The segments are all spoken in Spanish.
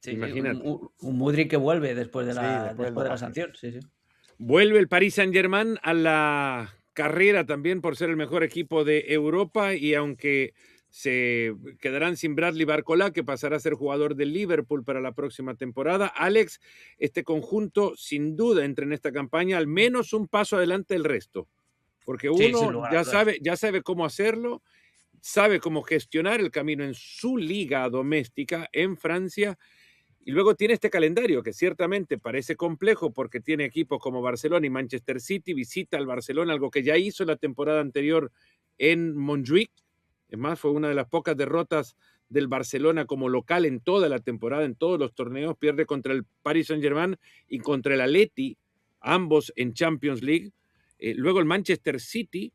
Sí, sí, Imagínate. un Mudryk que vuelve después de Sí, después del después de la dopaje. sanción. Sí, sí. Vuelve el Paris Saint-Germain a la carrera también por ser el mejor equipo de Europa y aunque se quedarán sin Bradley Barcola, que pasará a ser jugador del Liverpool para la próxima temporada, Alex, este conjunto sin duda entra en esta campaña al menos un paso adelante del resto, porque Sí, sin uno lugar a dudas. ya sabe cómo hacerlo, sabe cómo gestionar el camino en su liga doméstica en Francia. Y luego tiene este calendario que ciertamente parece complejo porque tiene equipos como Barcelona y Manchester City, visita al Barcelona, algo que ya hizo la temporada anterior en Montjuic. Es más, fue una de las pocas derrotas del Barcelona como local en toda la temporada, en todos los torneos. Pierde contra el Paris Saint-Germain y contra el Atleti, ambos en Champions League. Luego el Manchester City,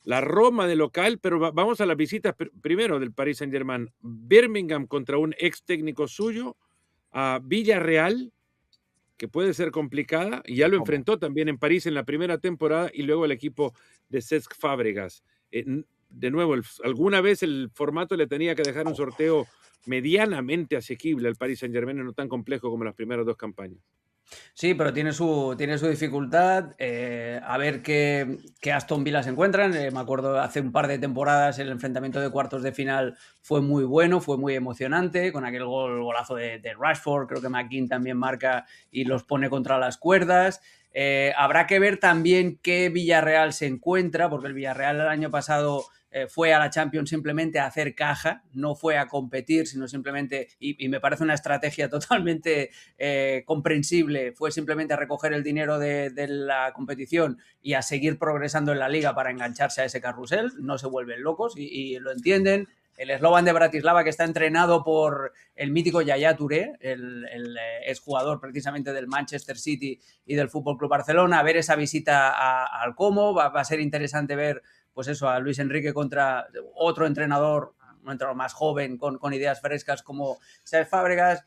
la Roma de local, pero vamos a las visitas primero del Paris Saint-Germain. Birmingham contra un ex técnico suyo, a Villarreal, que puede ser complicada, y ya lo ¿Cómo? enfrentó también en París en la primera temporada, y luego el equipo de Cesc Fábregas. De nuevo, alguna vez el formato le tenía que dejar un sorteo medianamente asequible al Paris Saint-Germain, no tan complejo como las primeras dos campañas. Sí, pero tiene su dificultad. A ver qué Aston Villa se encuentran. Me acuerdo hace un par de temporadas el enfrentamiento de cuartos de final fue muy bueno, fue muy emocionante, con aquel golazo de Rashford. Creo que McKean también marca y los pone contra las cuerdas. Habrá que ver también qué Villarreal se encuentra, porque el Villarreal el año pasado fue a la Champions simplemente a hacer caja, no fue a competir, sino simplemente, y me parece una estrategia totalmente comprensible, fue simplemente a recoger el dinero de la competición y a seguir progresando en la liga para engancharse a ese carrusel, no se vuelven locos y lo entienden. El Slovan de Bratislava, que está entrenado por el mítico Yaya Touré, el exjugador precisamente del Manchester City y del Fútbol Club Barcelona, a ver esa visita al Como, va a ser interesante ver pues eso, a Luis Enrique contra otro entrenador, un entrenador más joven, con ideas frescas como Cesc Fábregas.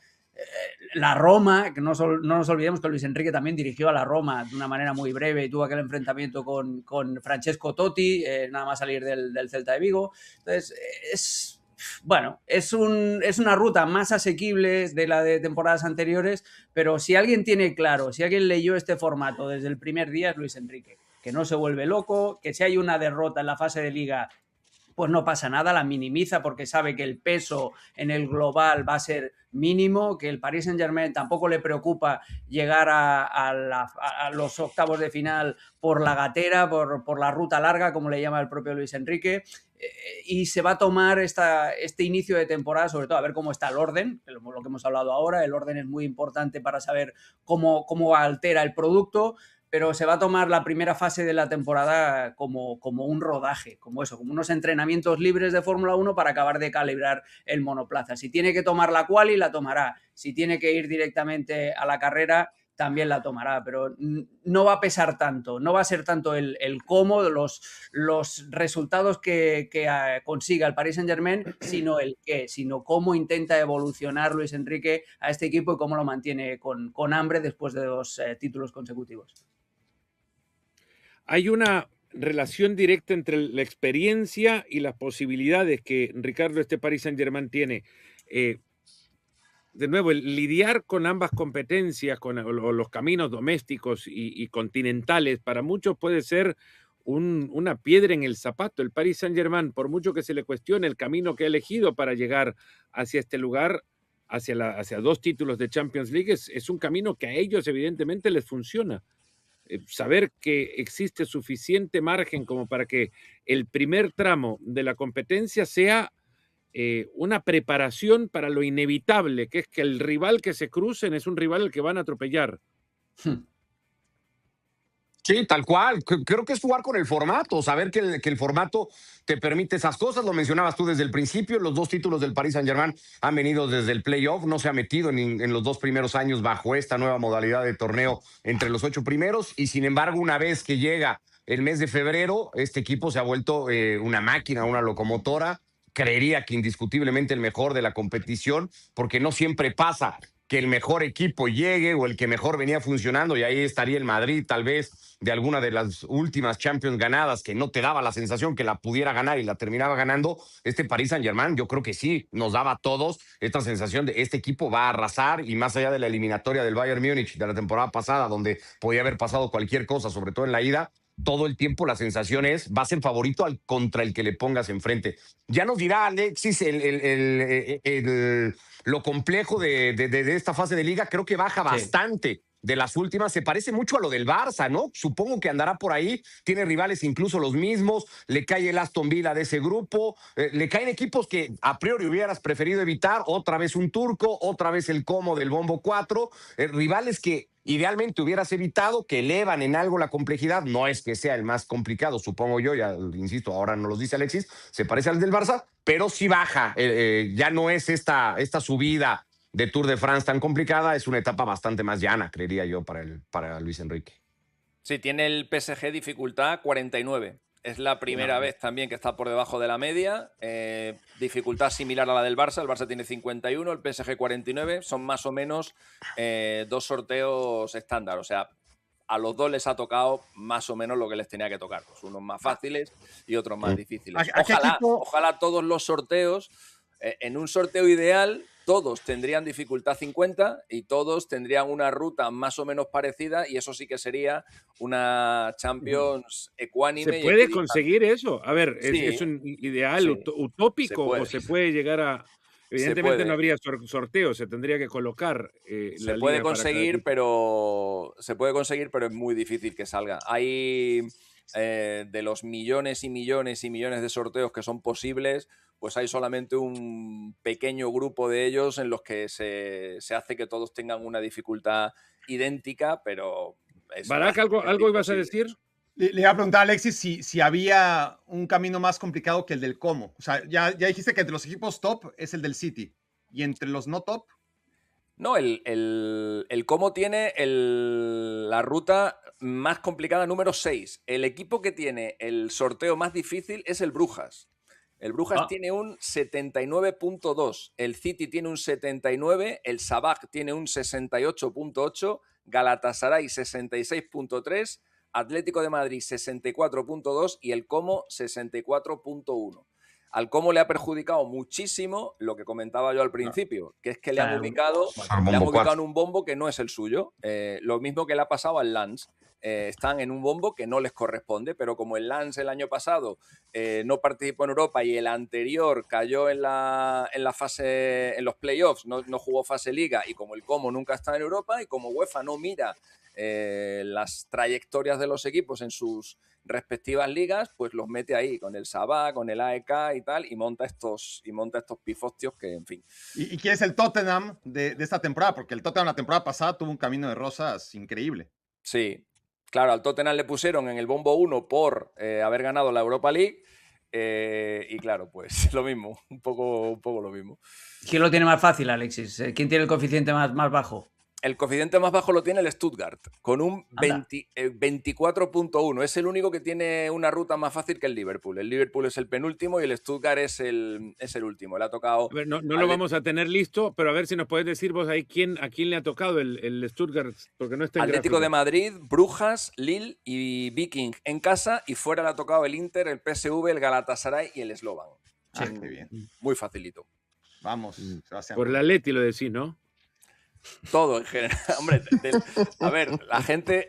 La Roma, que no nos olvidemos que Luis Enrique también dirigió a la Roma de una manera muy breve y tuvo aquel enfrentamiento con Francesco Totti, nada más salir del Celta de Vigo. Entonces, bueno, es una ruta más asequible de la de temporadas anteriores, pero si alguien tiene claro, si alguien leyó este formato desde el primer día es Luis Enrique, que no se vuelve loco, que si hay una derrota en la fase de liga pues no pasa nada, la minimiza porque sabe que el peso en el global va a ser mínimo, que el Paris Saint-Germain tampoco le preocupa llegar a los octavos de final por la gatera, por la ruta larga, como le llama el propio Luis Enrique, y se va a tomar este inicio de temporada, sobre todo a ver cómo está el orden, lo que hemos hablado ahora, el orden es muy importante para saber cómo altera el producto, pero se va a tomar la primera fase de la temporada como un rodaje, como eso, como unos entrenamientos libres de Fórmula 1 para acabar de calibrar el monoplaza. Si tiene que tomar la quali, la tomará. Si tiene que ir directamente a la carrera, también la tomará, pero no va a pesar tanto, no va a ser tanto el cómo, los resultados que consiga el Paris Saint-Germain, sino cómo intenta evolucionar Luis Enrique a este equipo y cómo lo mantiene con hambre después de 2 títulos consecutivos. Hay una relación directa entre la experiencia y las posibilidades que Ricardo este Paris Saint-Germain tiene. De nuevo, el lidiar con ambas competencias, con los caminos domésticos y continentales, para muchos puede ser una piedra en el zapato. El Paris Saint-Germain, por mucho que se le cuestione el camino que ha elegido para llegar hacia este lugar, hacia dos títulos de Champions League, es un camino que a ellos evidentemente les funciona. Saber que existe suficiente margen como para que el primer tramo de la competencia sea una preparación para lo inevitable, que es que el rival que se crucen es un rival al que van a atropellar. Sí, tal cual. Creo que es jugar con el formato, saber que el formato te permite esas cosas. Lo mencionabas tú desde el principio. Los dos títulos del Paris Saint-Germain han venido desde el playoff. No se ha metido en los dos primeros años bajo esta nueva modalidad de torneo entre los 8 primeros. Y sin embargo, una vez que llega el mes de febrero, este equipo se ha vuelto una máquina, una locomotora. Creería que indiscutiblemente el mejor de la competición, porque no siempre pasa que el mejor equipo llegue o el que mejor venía funcionando, y ahí estaría el Madrid tal vez de alguna de las últimas Champions ganadas, que no te daba la sensación que la pudiera ganar y la terminaba ganando. Este Paris Saint-Germain, yo creo que sí, nos daba a todos esta sensación de este equipo va a arrasar, y más allá de la eliminatoria del Bayern Múnich de la temporada pasada, donde podía haber pasado cualquier cosa, sobre todo en la ida, todo el tiempo la sensación es, va a ser favorito contra el que le pongas enfrente. Ya nos dirá Alexis lo complejo de esta fase de liga. Creo que baja bastante de las últimas. Se parece mucho a lo del Barça, ¿no? Supongo que andará por ahí. Tiene rivales incluso los mismos. Le cae el Aston Villa de ese grupo. Le caen equipos que a priori hubieras preferido evitar. Otra vez un turco, otra vez el Como del Bombo 4. Rivales que idealmente hubieras evitado, que elevan en algo la complejidad. No es que sea el más complicado, supongo yo, ya insisto, ahora nos lo dice Alexis, se parece al del Barça, pero sí baja. Ya no es esta subida de Tour de France tan complicada, es una etapa bastante más llana, creería yo, para Luis Enrique. Sí, tiene el PSG dificultad 49. Es la primera vez también que está por debajo de la media. Dificultad similar a la del Barça. El Barça tiene 51, el PSG 49. Son más o menos 2 sorteos estándar. O sea, a los dos les ha tocado más o menos lo que les tenía que tocar. Pues unos más fáciles y otros más difíciles. Ojalá todos los sorteos, en un sorteo ideal, todos tendrían dificultad 50 y todos tendrían una ruta más o menos parecida, y eso sí que sería una Champions ecuánime. ¿Se puede conseguir eso? A ver, sí, ¿es un ideal utópico o se puede llegar a...? Evidentemente no habría sorteo, se tendría que colocar se puede conseguir, pero es muy difícil que salga. Hay de los millones y millones y millones de sorteos que son posibles, pues hay solamente un pequeño grupo de ellos en los que se hace que todos tengan una dificultad idéntica, pero... Barak, ¿algo ibas a decir? Le iba a preguntar a Alexis si había un camino más complicado que el del Como. O sea, ya dijiste que entre los equipos top es el del City. ¿Y entre los no top? No, el Como tiene la ruta más complicada número 6. El equipo que tiene el sorteo más difícil es el Brujas. El Brujas tiene un 79.2, el City tiene un 79, el Sabah tiene un 68.8, Galatasaray 66.3, Atlético de Madrid 64.2 y el Como 64.1. Al Como le ha perjudicado muchísimo lo que comentaba yo al principio, que es que le han ubicado en un bombo que no es el suyo. Lo mismo que le ha pasado al Lens. Están en un bombo que no les corresponde, pero como el Lens el año pasado no participó en Europa y el anterior cayó en la fase, en los playoffs, no jugó fase liga, y como el Como nunca está en Europa y como UEFA no mira las trayectorias de los equipos en sus respectivas ligas, pues los mete ahí con el Sabah, con el AEK y tal, y monta estos pifostios que, en fin. ¿Y quién es el Tottenham de esta temporada? Porque el Tottenham la temporada pasada tuvo un camino de rosas increíble. Sí, claro, al Tottenham le pusieron en el bombo 1 por haber ganado la Europa League, y claro, pues lo mismo, un poco lo mismo. ¿Quién lo tiene más fácil, Alexis? ¿Quién tiene el coeficiente más bajo? El coeficiente más bajo lo tiene el Stuttgart, con un 24.1. Es el único que tiene una ruta más fácil que el Liverpool. El Liverpool es el penúltimo y el Stuttgart es el último. Le ha tocado... A ver, no lo vamos a tener listo, pero a ver si nos puedes decir vos ahí a quién le ha tocado el Stuttgart, porque no está en Atlético de Madrid, Brujas, Lille y Viking en casa, y fuera le ha tocado el Inter, el PSV, el Galatasaray y el Slovan. Qué bien. Muy facilito. Vamos, Sebastián. Por el Atleti lo decís, ¿no? Todo en general. Hombre, a ver, la gente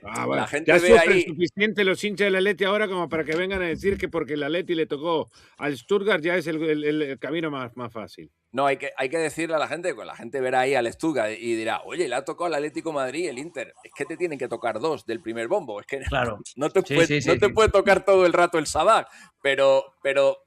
ya ve ahí... suficiente los hinchas del Atleti ahora como para que vengan a decir que porque el Atleti le tocó al Stuttgart ya es el camino más fácil. No, hay que decirle a la gente, pues la gente verá ahí al Stuttgart y dirá, oye, le ha tocado al Atlético de Madrid y el Inter. Es que te tienen que tocar 2 del primer bombo. Es que claro. no te puede tocar todo el rato el Sabah, pero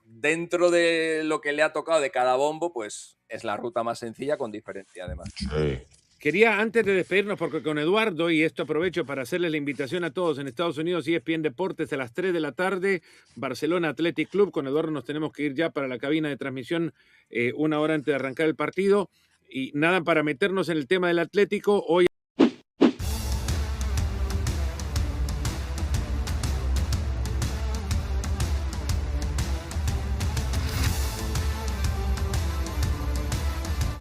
dentro de lo que le ha tocado de cada bombo, pues es la ruta más sencilla con diferencia además. Sí. Quería, antes de despedirnos, porque con Eduardo, y esto aprovecho para hacerles la invitación a todos en Estados Unidos, ESPN Deportes a las 3 de la tarde, Barcelona Athletic Club. Con Eduardo nos tenemos que ir ya para la cabina de transmisión 1 hora antes de arrancar el partido. Y nada, para meternos en el tema del Atlético, hoy